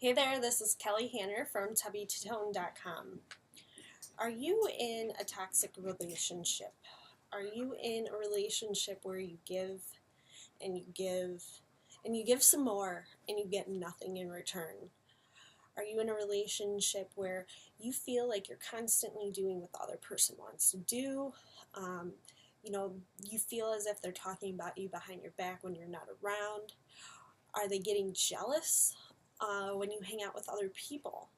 Hey there, this is Kelly Hanner from tubbytotone.com. Are you in a toxic relationship? Are you in a relationship where you give and you give and you give some more and you get nothing in return? Are you in a relationship where you feel like you're constantly doing what the other person wants to do? Um, you feel as if they're talking about you behind your back when you're not around. Are they getting jealous when you hang out with other people?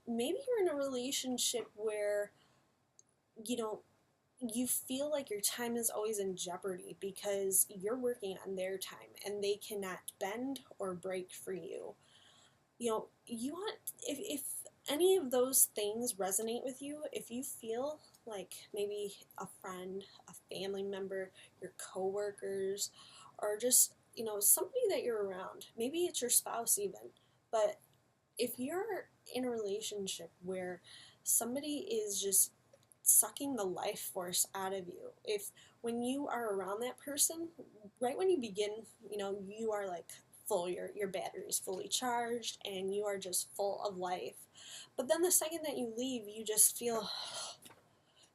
Maybe you're in a relationship where you know you feel like your time is always in jeopardy because you're working on their time and they cannot bend or break for you. You want, if any of those things resonate with you, if you feel like maybe a friend, a family member, your coworkers, or just somebody that you're around, maybe it's your spouse even, but if you're in a relationship where somebody is just sucking the life force out of you, if when you are around that person, right when you begin, you are like full, your battery is fully charged and you are just full of life. But then the second that you leave, you just feel,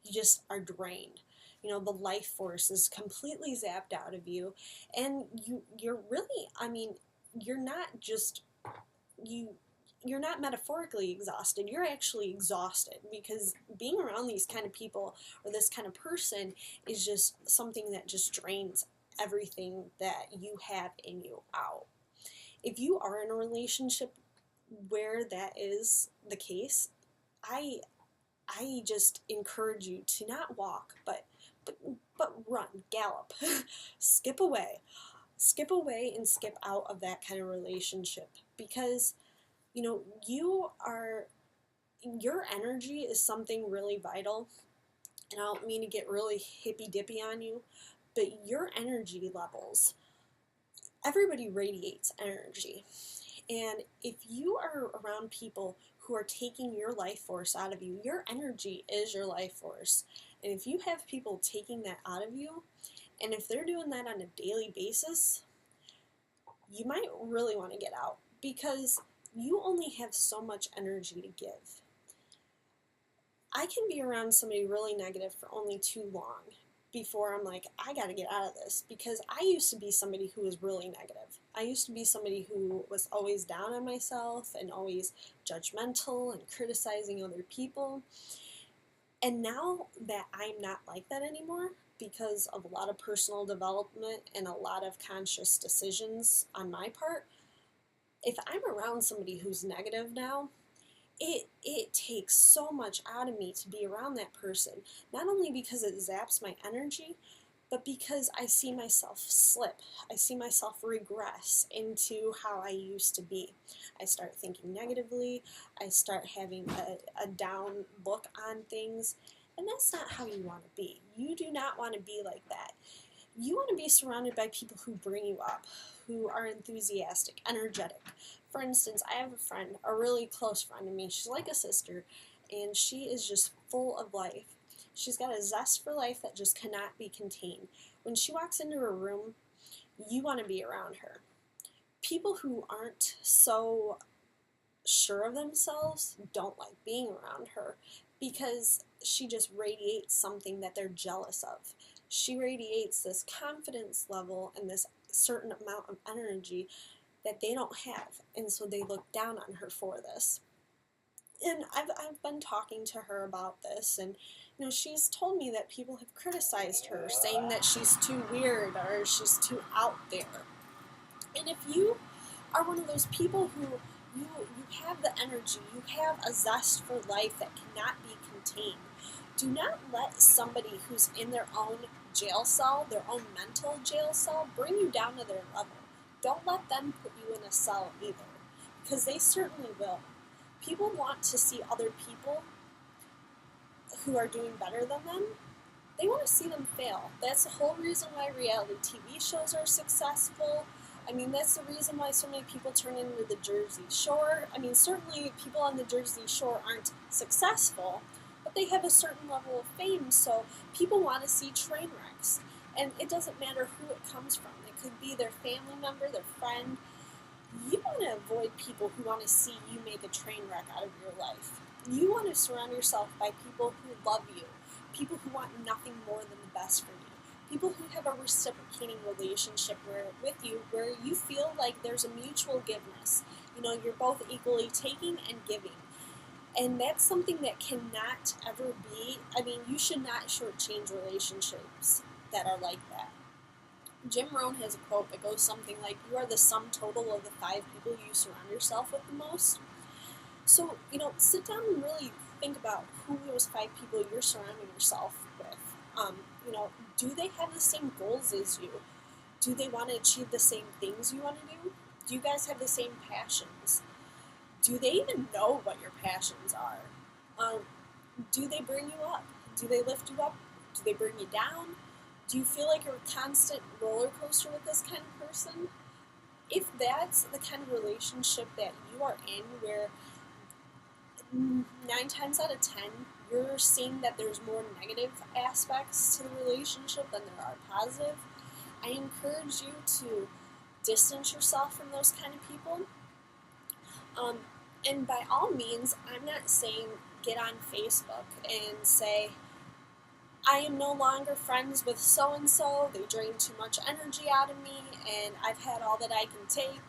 you just are drained. The life force is completely zapped out of you, and you're really, you're not just you you're not metaphorically exhausted, you're actually exhausted, because being around these kind of people or this kind of person is just something that just drains everything that you have in you out. If you are in a relationship where that is the case, i I just encourage you to not walk, but but run, gallop, skip away, and skip out of that kind of relationship, because you are, your energy is something really vital. And I don't mean to get really hippy dippy on you, but your energy levels, everybody radiates energy. And if you are around people who are taking your life force out of you, your energy is your life force. And if you have people taking that out of you, and if they're doing that on a daily basis, you might really want to get out, because you only have so much energy to give. I can be around somebody really negative for only too long before I'm like, I gotta get out of this, because I used to be somebody who was really negative. I used to be somebody who was always down on myself and always judgmental and criticizing other people. And now that I'm not like that anymore, because of a lot of personal development and a lot of conscious decisions on my part, if I'm around somebody who's negative now, it takes so much out of me to be around that person. Not only because it zaps my energy, but because I see myself slip. I see myself regress into how I used to be. I start thinking negatively. I start having a down look on things. And that's not how you want to be. You do not want to be like that. You want to be surrounded by people who bring you up, who are enthusiastic, energetic. For instance, I have a friend, a really close friend of me. She's like a sister, and she is just full of life. She's got a zest for life that just cannot be contained. When she walks into a room, you want to be around her. People who aren't so sure of themselves don't like being around her, because she just radiates something that they're jealous of. She radiates this confidence level and this certain amount of energy that they don't have, and so they look down on her for this. And I've been talking to her about this, and she's told me that people have criticized her, saying that she's too weird or she's too out there. And if you are one of those people who you have the energy, you have a zest for life that cannot be contained, do not let somebody who's in their own jail cell, their own mental jail cell, bring you down to their level. Don't let them put you in a cell either, because they certainly will. People want to see other people who are doing better than them. They want to see them fail. That's the whole reason why reality TV shows are successful. That's the reason why so many people turn into the Jersey Shore. Certainly people on the Jersey Shore aren't successful, but they have a certain level of fame, so people want to see train wrecks. And it doesn't matter who it comes from. It could be their family member, their friend. You want to avoid people who want to see you make a train wreck out of your life. You want to surround yourself by people who love you, people who want nothing more than the best for you, people who have a reciprocating relationship with you where you feel like there's a mutual giveness. You're both equally taking and giving. And that's something that cannot ever be, you should not shortchange relationships that are like that. Jim Rohn has a quote that goes something like, "You are the sum total of the 5 people you surround yourself with the most." So, sit down and really think about who those 5 people you're surrounding yourself with. Do they have the same goals as you? Do they want to achieve the same things you want to do? Do you guys have the same passions? Do they even know what your passions are? Do they bring you up? Do they lift you up? Do they bring you down? Do you feel like you're a constant roller coaster with this kind of person? If that's the kind of relationship that you are in, where 9 times out of 10, you're seeing that there's more negative aspects to the relationship than there are positive, I encourage you to distance yourself from those kind of people. And by all means, I'm not saying get on Facebook and say, "I am no longer friends with so-and-so, they drain too much energy out of me, and I've had all that I can take,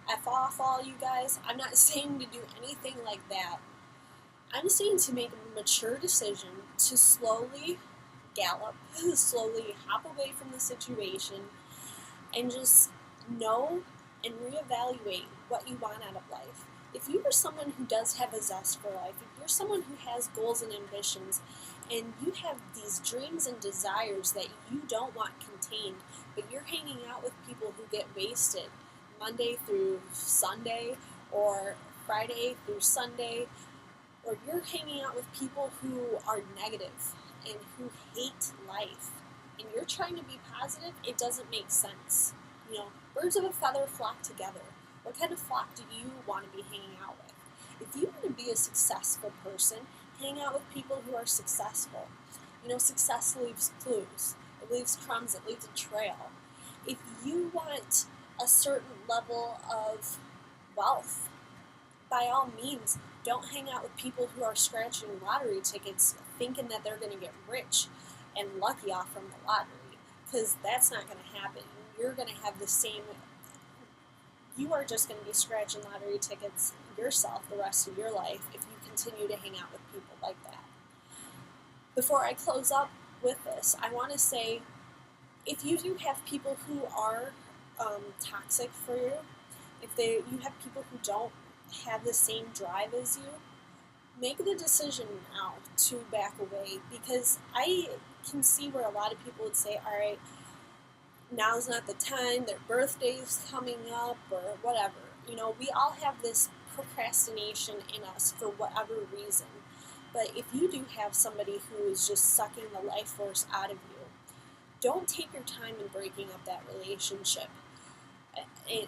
F off all you guys." I'm not saying to do anything like that. I'm saying to make a mature decision to slowly gallop, slowly hop away from the situation, and just know and reevaluate what you want out of life. If you are someone who does have a zest for life, if you're someone who has goals and ambitions, and you have these dreams and desires that you don't want contained, but you're hanging out with people who get wasted Monday through Sunday, or Friday through Sunday, or you're hanging out with people who are negative and who hate life, and you're trying to be positive, it doesn't make sense. Birds of a feather flock together. What kind of flock do you want to be hanging out with? If you want to be a successful person, hang out with people who are successful. Success leaves clues. It leaves crumbs. It leaves a trail. If you want a certain level of wealth, by all means, don't hang out with people who are scratching lottery tickets thinking that they're going to get rich and lucky off from the lottery, because that's not going to happen. You're going to have the same, you are just going to be scratching lottery tickets yourself the rest of your life if you continue to hang out with people like that. Before I close up with this, I want to say, if you do have people who are toxic for you, if you have people who don't have the same drive as you, make the decision now to back away, because I can see where a lot of people would say, all right, now's not the time, their birthday's coming up, or whatever. We all have this procrastination in us for whatever reason. But if you do have somebody who is just sucking the life force out of you, don't take your time in breaking up that relationship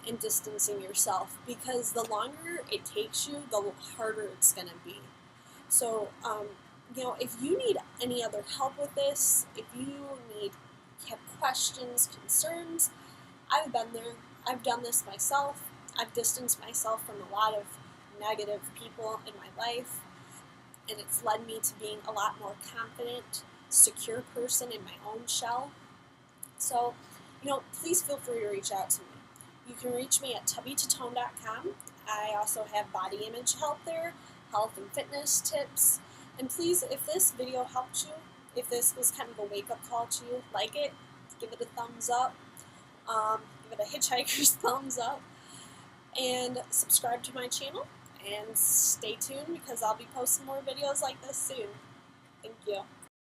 and distancing yourself, because the longer it takes you, the harder it's going to be. So, if you need any other help with this, if you have questions, concerns, I've been there. I've done this myself. I've distanced myself from a lot of negative people in my life, and it's led me to being a lot more confident, secure person in my own shell. So, please feel free to reach out to me. You can reach me at tubbytotone.com. I also have body image help there, health and fitness tips. And please, if this video helped you, if this was kind of a wake-up call to you, like it, give it a thumbs up, give it a hitchhiker's thumbs up, and subscribe to my channel, and stay tuned because I'll be posting more videos like this soon. Thank you.